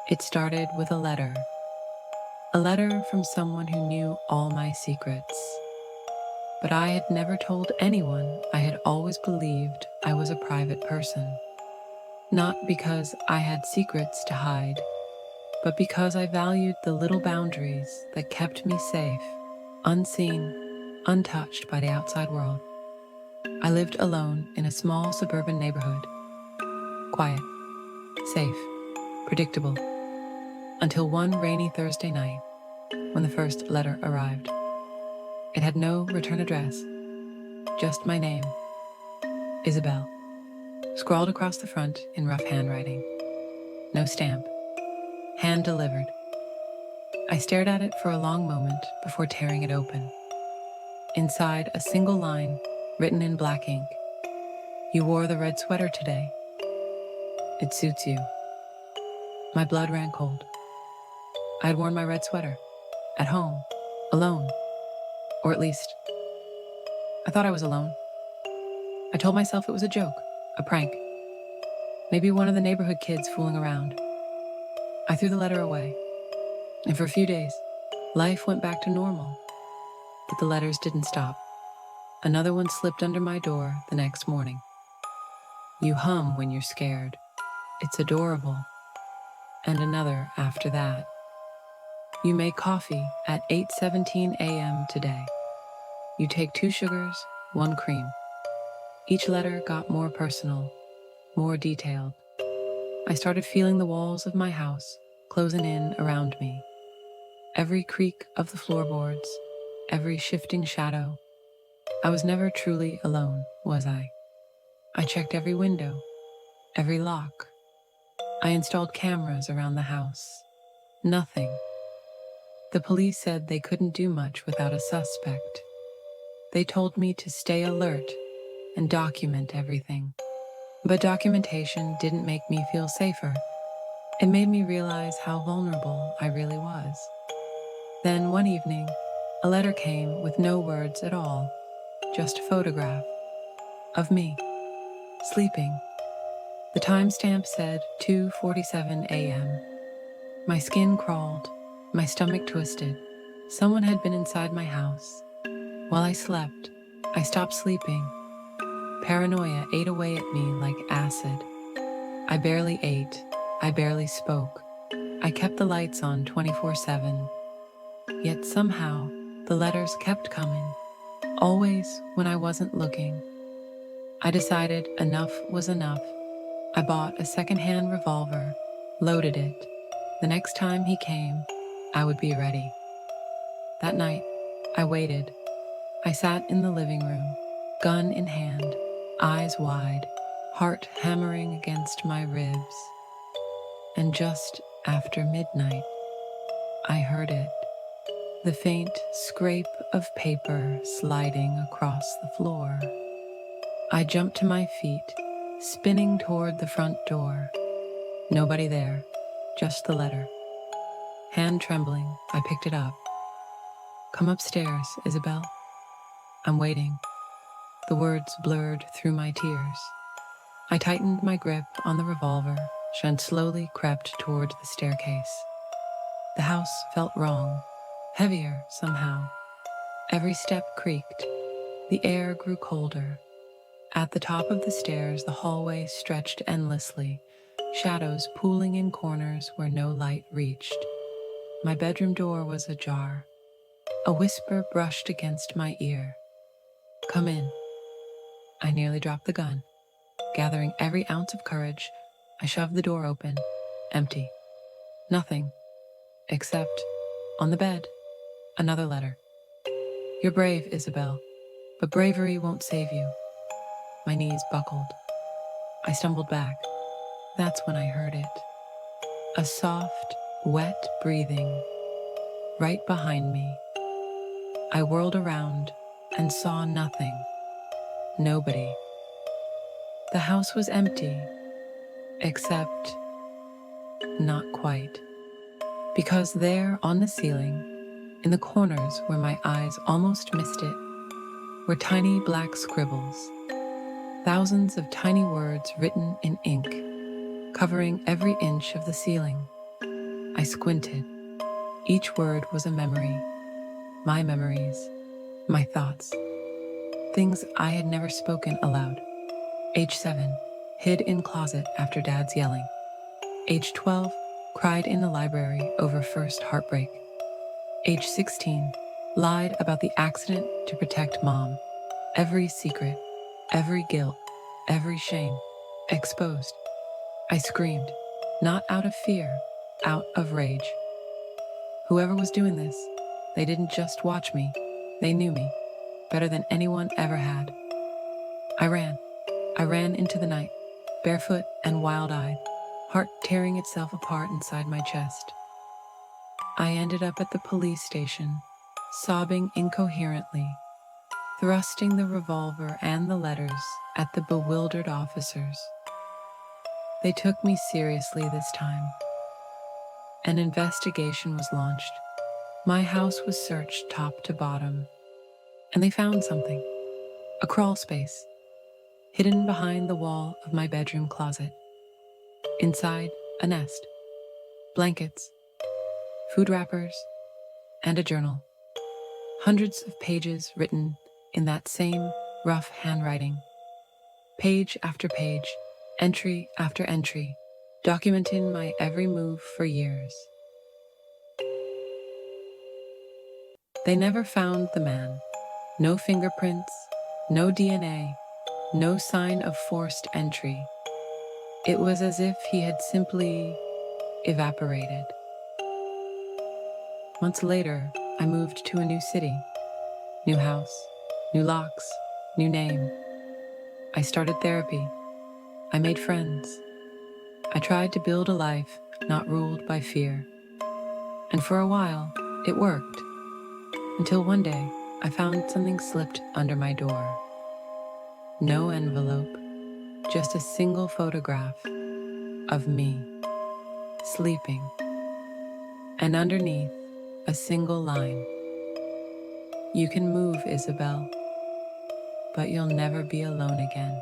It started with a letter from someone who knew all my secrets. But I had never told anyone. I had always believed I was a private person. Not because I had secrets to hide, but because I valued the little boundaries that kept me safe, unseen, untouched by the outside world. I lived alone in a small suburban neighborhood. Quiet, safe, predictable, until one rainy Thursday night when the first letter arrived. It had no return address, just my name, Isabel, scrawled across the front in rough handwriting. No stamp, hand delivered. I stared at it for a long moment before tearing it open. Inside, a single line, written in black ink. You wore the red sweater today. It suits you. My blood ran cold. I had worn my red sweater, at home, alone, or at least, I thought I was alone. I told myself it was a joke, a prank, maybe one of the neighborhood kids fooling around. I threw the letter away, and for a few days, life went back to normal. But the letters didn't stop. Another one slipped under my door the next morning. You hum when you're scared. It's adorable. And another after that. You make coffee at 8:17 a.m. today. You take 2 sugars, 1 cream. Each letter got more personal, more detailed. I started feeling the walls of my house closing in around me. Every creak of the floorboards, every shifting shadow. I was never truly alone, was I? I checked every window, every lock. I installed cameras around the house. Nothing. The police said they couldn't do much without a suspect. They told me to stay alert and document everything. But documentation didn't make me feel safer. It made me realize how vulnerable I really was. Then one evening, a letter came with no words at all, just a photograph of me, sleeping. The timestamp said 2:47 a.m. My skin crawled, my stomach twisted. Someone had been inside my house. While I slept, I stopped sleeping. Paranoia ate away at me like acid. I barely ate. I barely spoke. I kept the lights on 24/7. Yet somehow, the letters kept coming, always when I wasn't looking. I decided enough was enough. I bought a secondhand revolver, loaded it. The next time he came, I would be ready. That night, I waited. I sat in the living room, gun in hand, eyes wide, heart hammering against my ribs. And just after midnight, I heard it. The faint scrape of paper sliding across the floor. I jumped to my feet, spinning toward the front door. Nobody there, just the letter. Hand trembling, I picked it up. Come upstairs, Isabel. I'm waiting. The words blurred through my tears. I tightened my grip on the revolver and slowly crept toward the staircase. The house felt wrong, heavier somehow. Every step creaked. The air grew colder. At the top of the stairs, the hallway stretched endlessly, shadows pooling in corners where no light reached. My bedroom door was ajar. A whisper brushed against my ear. Come in. I nearly dropped the gun. Gathering every ounce of courage, I shoved the door open. Empty. Nothing. Except, on the bed, another letter. You're brave, Isabel, but bravery won't save you. My knees buckled. I stumbled back. That's when I heard it. A soft, wet breathing right behind me. I whirled around and saw nothing. Nobody. The house was empty, except not quite. Because there on the ceiling, in the corners where my eyes almost missed it, were tiny black scribbles. Thousands of tiny words written in ink, covering every inch of the ceiling. I squinted. Each word was a memory. My memories. My thoughts. Things I had never spoken aloud. Age 7. Hid in closet after dad's yelling. Age 12. Cried in the library over first heartbreak. Age 16. Lied about the accident to protect mom. Every secret, every guilt, every shame. Exposed. I screamed. Not out of fear, out of rage. Whoever was doing this, they didn't just watch me, they knew me better than anyone ever had. I ran. I ran into the night, barefoot and wild-eyed, heart tearing itself apart inside my chest. I ended up at the police station, sobbing incoherently, thrusting the revolver and the letters at the bewildered officers. They took me seriously this time. An investigation was launched. My house was searched top to bottom, and they found something. A crawl space, hidden behind the wall of my bedroom closet. Inside, a nest, blankets, food wrappers, and a journal. Hundreds of pages written in that same rough handwriting. Page after page, entry after entry, documenting my every move for years. They never found the man. No fingerprints, no DNA, no sign of forced entry. It was as if he had simply evaporated. Months later, I moved to a new city. New house, new locks, new name. I started therapy. I made friends. I tried to build a life not ruled by fear. And for a while, it worked. Until one day, I found something slipped under my door. No envelope, just a single photograph of me, sleeping. And underneath, a single line. You can move, Isabel, but you'll never be alone again.